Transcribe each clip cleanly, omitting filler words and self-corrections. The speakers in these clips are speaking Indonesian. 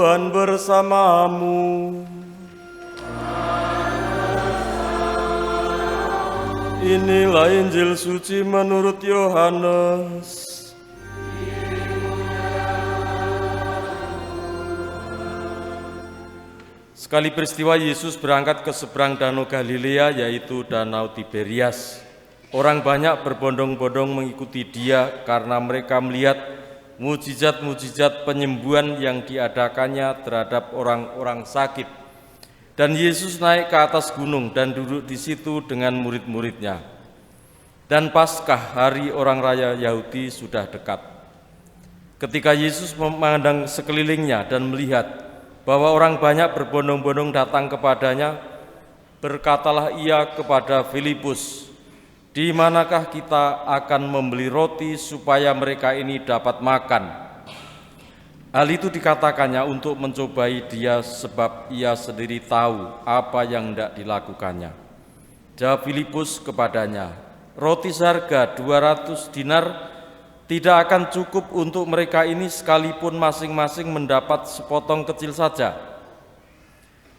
Tuhan bersamamu. Inilah Injil suci menurut Yohanes. Sekali peristiwa Yesus berangkat ke seberang Danau Galilea, yaitu Danau Tiberias. Orang banyak berbondong-bondong mengikuti Dia karena mereka melihat mujizat-mujizat penyembuhan yang diadakannya terhadap orang-orang sakit. Dan Yesus naik ke atas gunung dan duduk di situ dengan murid-muridnya. Dan Paskah, hari orang raya Yahudi, sudah dekat. Ketika Yesus memandang sekelilingnya dan melihat bahwa orang banyak berbondong-bondong datang kepadanya, berkatalah ia kepada Filipus, "Di manakah kita akan membeli roti supaya mereka ini dapat makan?" Hal itu dikatakannya untuk mencobai Dia, sebab ia sendiri tahu apa yang hendak dilakukannya. Jawab Filipus kepadanya, "Roti seharga 200 dinar tidak akan cukup untuk mereka ini sekalipun masing-masing mendapat sepotong kecil saja."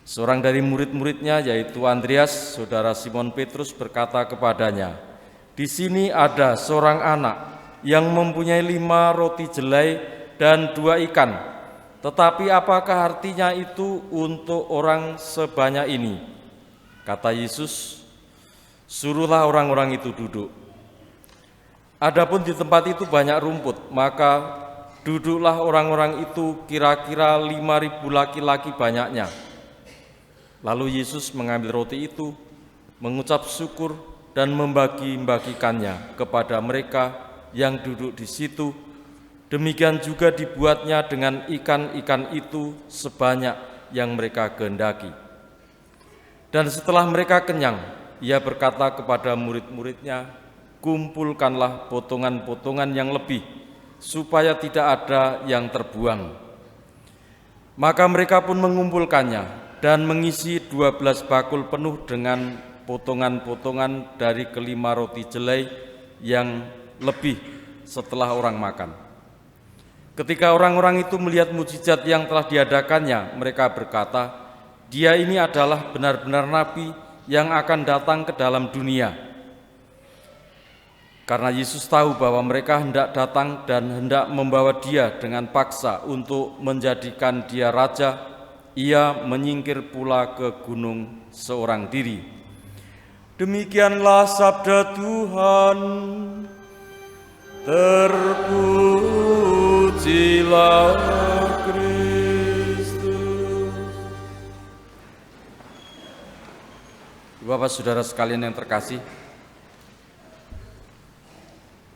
Seorang dari murid-muridnya, yaitu Andreas, saudara Simon Petrus, berkata kepadanya, "Di sini ada seorang anak yang mempunyai 5 roti jelai dan 2 ikan. Tetapi apakah artinya itu untuk orang sebanyak ini?" Kata Yesus, "Suruhlah orang-orang itu duduk." Adapun di tempat itu banyak rumput, maka duduklah orang-orang itu, kira-kira 5.000 laki-laki banyaknya. Lalu Yesus mengambil roti itu, mengucap syukur dan membagi-bagikannya kepada mereka yang duduk di situ. Demikian juga dibuatnya dengan ikan-ikan itu sebanyak yang mereka kehendaki. Dan setelah mereka kenyang, Ia berkata kepada murid-muridnya, "Kumpulkanlah potongan-potongan yang lebih, supaya tidak ada yang terbuang." Maka mereka pun mengumpulkannya dan mengisi 12 bakul penuh dengan potongan-potongan dari kelima roti jelai yang lebih setelah orang makan. Ketika orang-orang itu melihat mujizat yang telah diadakannya, mereka berkata, "Dia ini adalah benar-benar nabi yang akan datang ke dalam dunia." Karena Yesus tahu bahwa mereka hendak datang dan hendak membawa Dia dengan paksa untuk menjadikan Dia raja, Ia menyingkir pula ke gunung seorang diri. Demikianlah sabda Tuhan. Terpujilah Kristus. Bapak saudara sekalian yang terkasih,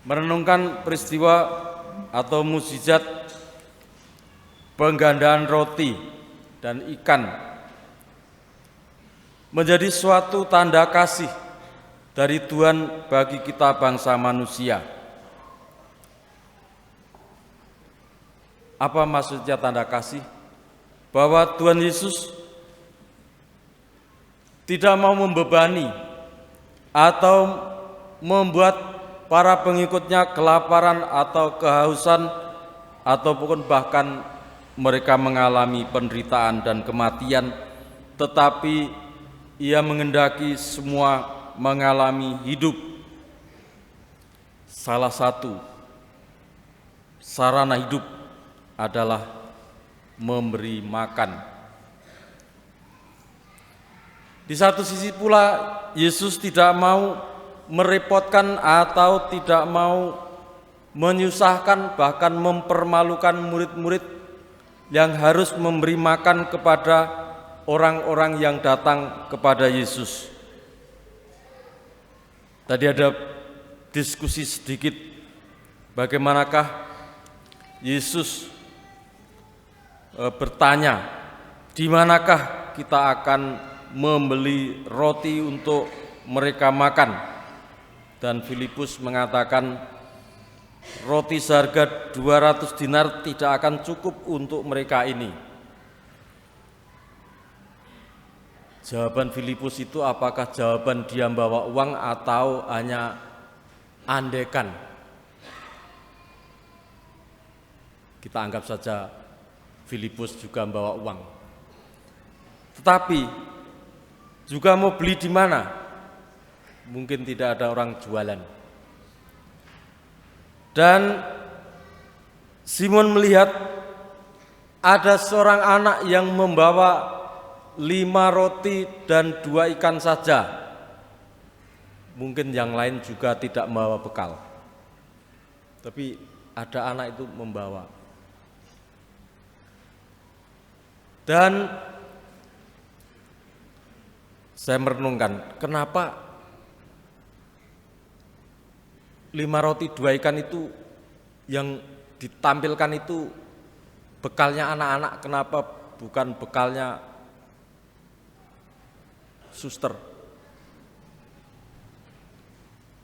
merenungkan peristiwa atau mukjizat penggandaan roti dan ikan menjadi suatu tanda kasih dari Tuhan bagi kita bangsa manusia. Apa maksudnya tanda kasih? Bahwa Tuhan Yesus tidak mau membebani atau membuat para pengikutnya kelaparan atau kehausan, ataupun bahkan mereka mengalami penderitaan dan kematian, tetapi Ia menghendaki semua mengalami hidup. Salah satu sarana hidup adalah memberi makan. Di satu sisi pula Yesus tidak mau merepotkan atau tidak mau menyusahkan, bahkan mempermalukan murid-murid yang harus memberi makan kepada orang-orang yang datang kepada Yesus. Tadi ada diskusi sedikit, bagaimanakah Yesus bertanya, "Di manakah kita akan membeli roti untuk mereka makan?" Dan Filipus mengatakan, "Roti seharga 200 dinar tidak akan cukup untuk mereka ini." Jawaban Filipus itu apakah jawaban dia membawa uang atau hanya andekan? Kita anggap saja Filipus juga membawa uang. Tetapi juga mau beli di mana? Mungkin tidak ada orang jualan. Dan Simon melihat ada seorang anak yang membawa 5 roti dan 2 ikan saja. Mungkin yang lain juga tidak membawa bekal. Tapi ada anak itu membawa. Dan saya merenungkan, kenapa 5 roti 2 ikan itu yang ditampilkan itu bekalnya anak-anak, kenapa bukan bekalnya suster?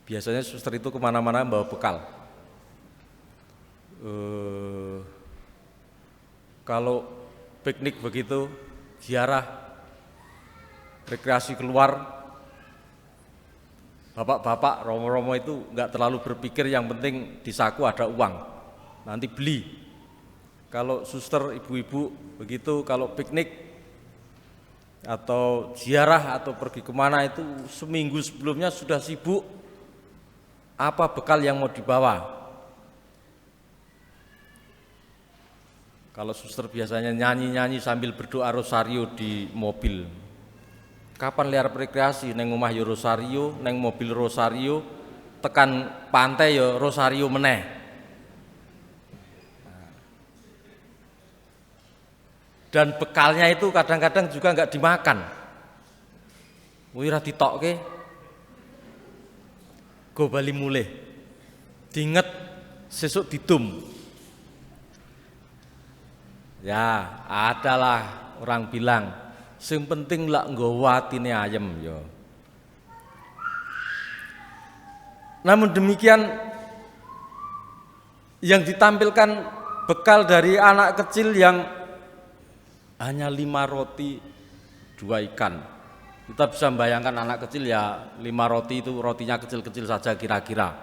Biasanya suster itu kemana-mana bawa bekal. Kalau piknik begitu, ziarah, rekreasi keluar, bapak-bapak, romo-romo itu enggak terlalu berpikir, yang penting di saku ada uang, nanti beli. Kalau suster, ibu-ibu begitu, kalau piknik atau ziarah atau pergi kemana itu seminggu sebelumnya sudah sibuk, apa bekal yang mau dibawa. Kalau suster biasanya nyanyi-nyanyi sambil berdoa rosario di mobil. Kapan liar rekreasi, neng omah yo rosario, neng mobil rosario, tekan pantai yo rosario meneh. Dan bekalnya itu kadang-kadang juga enggak dimakan. Wira ditokke, go bali mulih, diinget sesuk didum. Ya, adalah orang bilang, sing penting lak nggawa atine ayem yo. Namun demikian, yang ditampilkan bekal dari anak kecil yang hanya 5 roti 2 ikan. Kita bisa membayangkan anak kecil ya, 5 roti itu rotinya kecil-kecil saja kira-kira.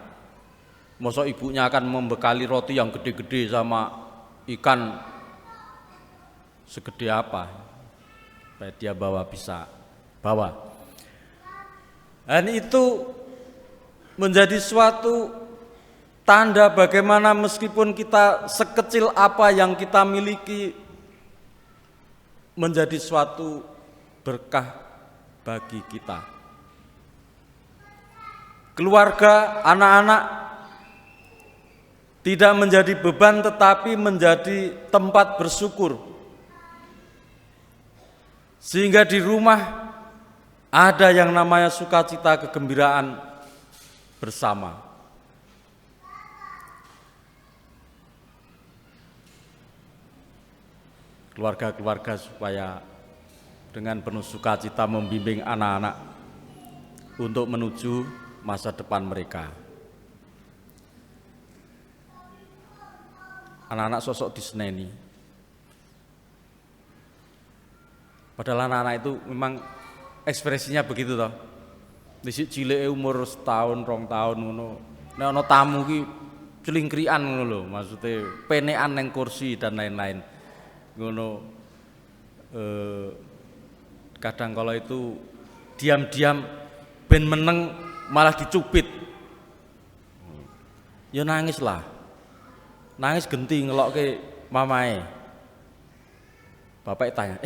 Masa ibunya akan membekali roti yang gede-gede sama ikan segede apa supaya dia bisa bawa. Dan itu menjadi suatu tanda bagaimana meskipun kita sekecil apa yang kita miliki menjadi suatu berkah bagi kita. Keluarga, anak-anak tidak menjadi beban tetapi menjadi tempat bersyukur. Sehingga di rumah ada yang namanya sukacita, kegembiraan bersama. Keluarga-keluarga supaya dengan penuh sukacita membimbing anak-anak untuk menuju masa depan mereka. Anak-anak sosok diseneni. Padahal anak-anak itu memang ekspresinya begitu toh. Disik cileke umur setahun, 2 tahun ngono. Nek ana tamu ki celingkrian ngono lho, maksude penekan neng kursi dan lain-lain. Ngono. Kadang kalau itu diam-diam ben meneng malah dicubit. Ya nangis lah. Nangis genti ngelokke mamae. Bapak tanya,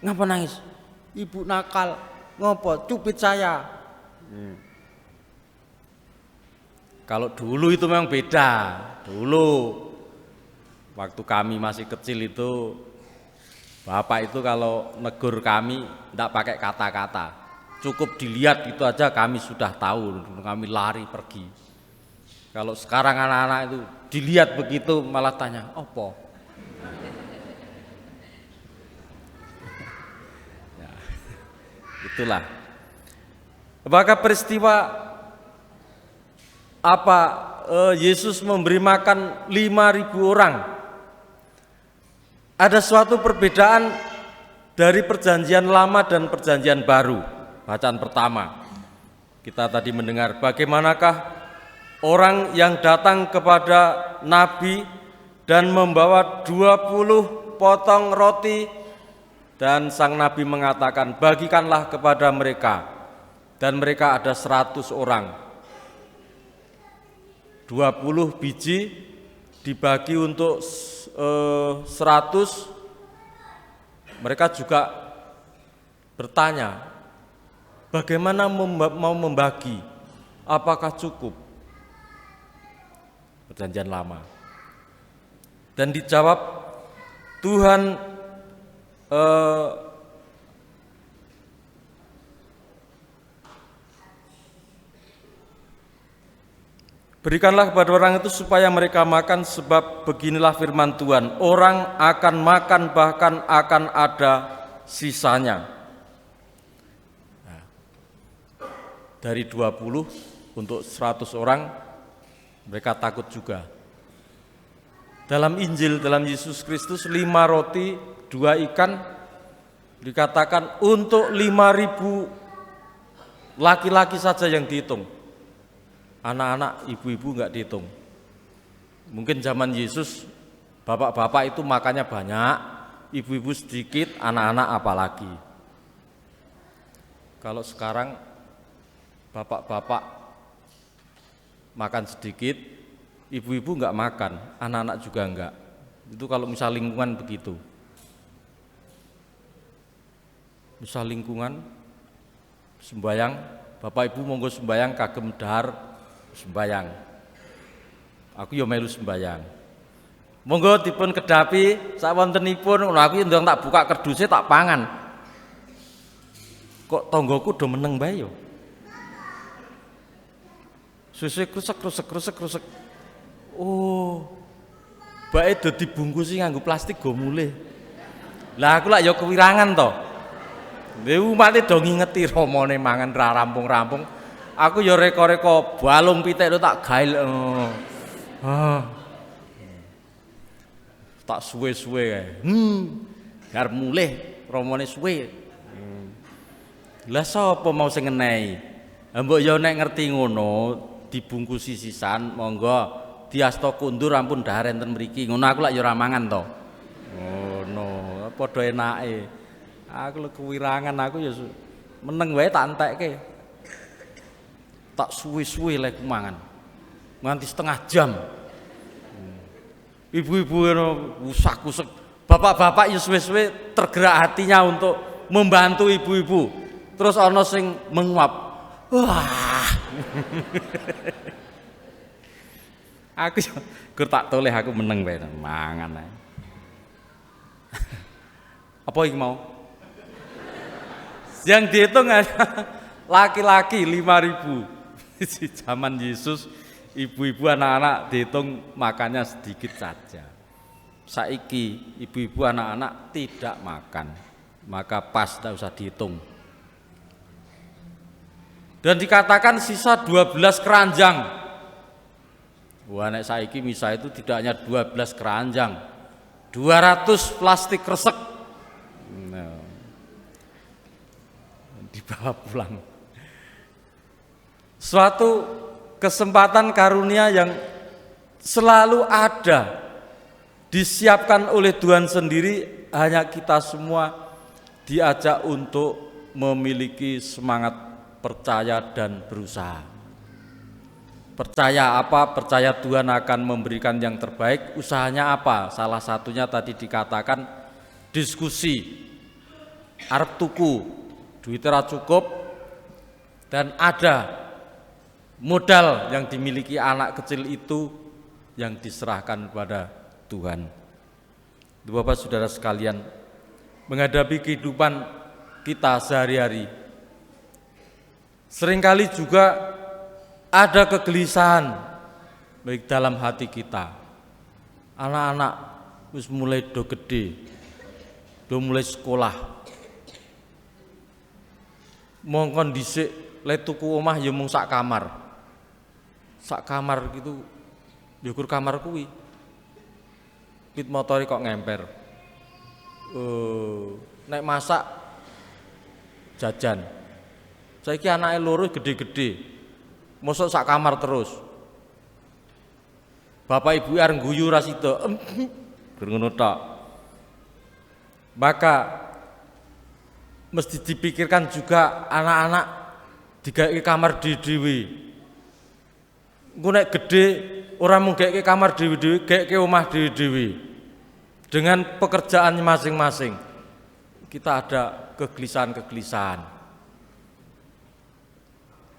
ngapa nangis? Ibu nakal, ngopo? Cubit saya. Kalau dulu itu memang beda. Dulu waktu kami masih kecil itu, bapak itu kalau negur kami tidak pakai kata-kata, cukup dilihat itu aja kami sudah tahu, kami lari pergi. Kalau sekarang anak-anak itu dilihat begitu malah tanya, opo? Itulah. Apakah peristiwa apa Yesus memberi makan 5.000 orang? Ada suatu perbedaan dari perjanjian lama dan perjanjian baru. Bacaan pertama. Kita tadi mendengar bagaimanakah orang yang datang kepada Nabi dan membawa 20 potong roti, dan sang nabi mengatakan, bagikanlah kepada mereka. Dan mereka ada 100 orang. 20 biji dibagi untuk 100. Mereka juga bertanya, bagaimana mau membagi? Apakah cukup? Perjanjian Lama. Dan dijawab Tuhan, berikanlah kepada orang itu supaya mereka makan, sebab beginilah firman Tuhan, orang akan makan bahkan akan ada sisanya. Nah, dari 20 untuk 100 orang, mereka takut juga. Dalam Injil, dalam Yesus Kristus, 5 roti, 2 ikan, dikatakan untuk 5.000 laki-laki saja yang dihitung. Anak-anak, ibu-ibu enggak dihitung. Mungkin zaman Yesus, bapak-bapak itu makannya banyak, ibu-ibu sedikit, anak-anak apalagi. Kalau sekarang bapak-bapak makan sedikit, ibu-ibu enggak makan, anak-anak juga enggak. Itu kalau misal lingkungan begitu. Misal lingkungan sembayang, bapak ibu monggo sembayang kagem dahar sembayang. Aku yo melu sembayang. Monggo dipun kedapi sawontenipun, aku ndang tak buka kerduse tak pangan. Kok tanggoku do meneng bae yo. Susu krusek. Oh. Bae do dibungkusi nganggo plastik go mulih. Lah aku lak yo kewirangan to. Dewe umate do ngingeti romone mangan ra rampung-rampung. Aku ya reko-reko balung pitik itu tak gail. Tak suwe-suwe kae. Arep mulih romone suwe. Lah sapa mau sing ngenehi? Mbok ya nek ngerti ngono, dibungkusi sisan, monggo diasta kundur ampun dahar enten mriki. Ngono aku lak ya ora mangan to. Ngono, padha enake. Aku lek kewirangan aku ya meneng wae tak entekke. Tak suwe-suwe lek mangan. Nganti setengah jam. Ibu-ibu usak-usek, bapak-bapak ya suwe-suwe tergerak hatinya untuk membantu ibu-ibu. Terus ana sing menguap. Wah. Aku gur tak toleh aku meneng wae mangan ae. Apa iki mau? Yang dihitung ada laki-laki 5.000. Di zaman Yesus, ibu-ibu anak-anak dihitung makannya sedikit saja. Saiki ibu-ibu anak-anak tidak makan, maka pas tidak usah dihitung. Dan dikatakan sisa 12 keranjang. Wah, nek saiki misa itu tidak hanya 12 keranjang, 200 plastik kresek. Nah, dibawa pulang. Suatu kesempatan karunia yang selalu ada, disiapkan oleh Tuhan sendiri, hanya kita semua diajak untuk memiliki semangat percaya dan berusaha. Percaya apa? Percaya Tuhan akan memberikan yang terbaik. Usahanya apa? Salah satunya tadi dikatakan diskusi, arep tuku, duitnya cukup, dan ada modal yang dimiliki anak kecil itu yang diserahkan kepada Tuhan. Bapak saudara sekalian, menghadapi kehidupan kita sehari-hari, seringkali juga ada kegelisahan baik dalam hati kita. Anak-anak wis mulai do gede, do mulai sekolah. Mongkon dhisik le tuku omah ya mung sak kamar. Sak kamar gitu, yukur kamar kuwi. Pit motori kok ngemper. Nek masak jajan. Saiki anake loro gede-gede. Mosok sak kamar terus. Bapak ibu arep guyu ra sida. Ngono tok. Maka mesti dipikirkan juga anak-anak digawe kamar dhewe-dhewe. Engko nek gedhe ora mung gawe kamar dhewe-dhewe, gawe omah dhewe-dhewe. Dengan pekerjaannya masing-masing. Kita ada kegelisahan-kegelisahan.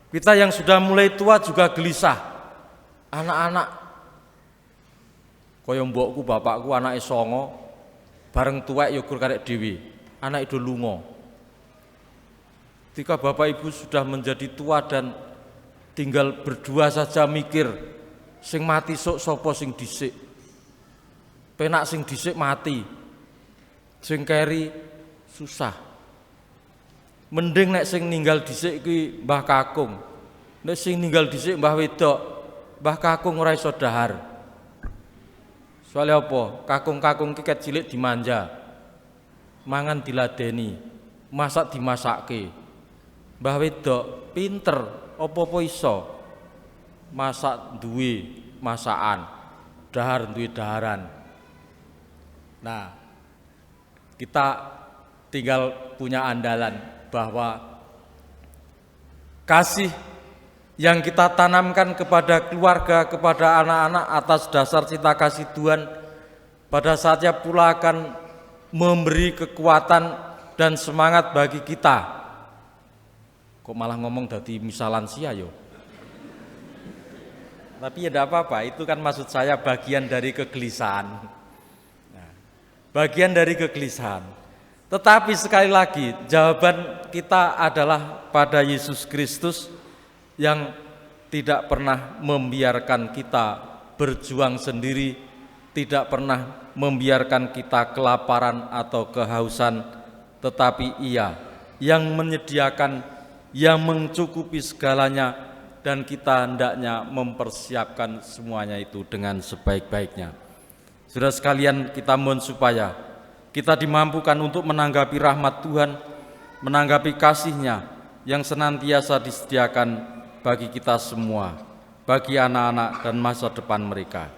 Kita yang sudah mulai tua juga gelisah. Anak-anak kaya mbokku, bapakku anake 9, bareng tuwek ya gur karek dhewe. Anak itu lunga. Ketika bapak ibu sudah menjadi tua dan tinggal berdua saja mikir, sing mati sok sapa sing dhisik. Penak sing dhisik mati. Sing keri susah. Mending nek sing ninggal dhisik kuwi Mbah Kakung. Nek sing ninggal dhisik Mbah Wedok, Mbah Kakung ora iso dahar. Soalnya apa? Kakung-kakung ki ket cilik dimanja. Mangan diladeni, masak dimasakke. Mbah Wedok pinter, apa-apa iso. Masak duwe masakan, dahar duwe daharan. Nah, kita tinggal punya andalan bahwa kasih yang kita tanamkan kepada keluarga, kepada anak-anak atas dasar cinta kasih Tuhan pada saatnya pula akan memberi kekuatan dan semangat bagi kita. Kok malah ngomong dari misalan sia yo. Tapi ya tidak apa-apa, itu kan maksud saya bagian dari kegelisahan. Bagian dari kegelisahan. Tetapi sekali lagi jawaban kita adalah pada Yesus Kristus yang tidak pernah membiarkan kita berjuang sendiri, tidak pernah membiarkan kita kelaparan atau kehausan, tetapi Ia yang menyediakan, yang mencukupi segalanya, dan kita hendaknya mempersiapkan semuanya itu dengan sebaik-baiknya. Saudara sekalian, kita mohon supaya kita dimampukan untuk menanggapi rahmat Tuhan, menanggapi kasih-Nya yang senantiasa disediakan bagi kita semua, bagi anak-anak dan masa depan mereka.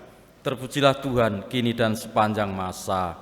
Terpujilah Tuhan kini dan sepanjang masa.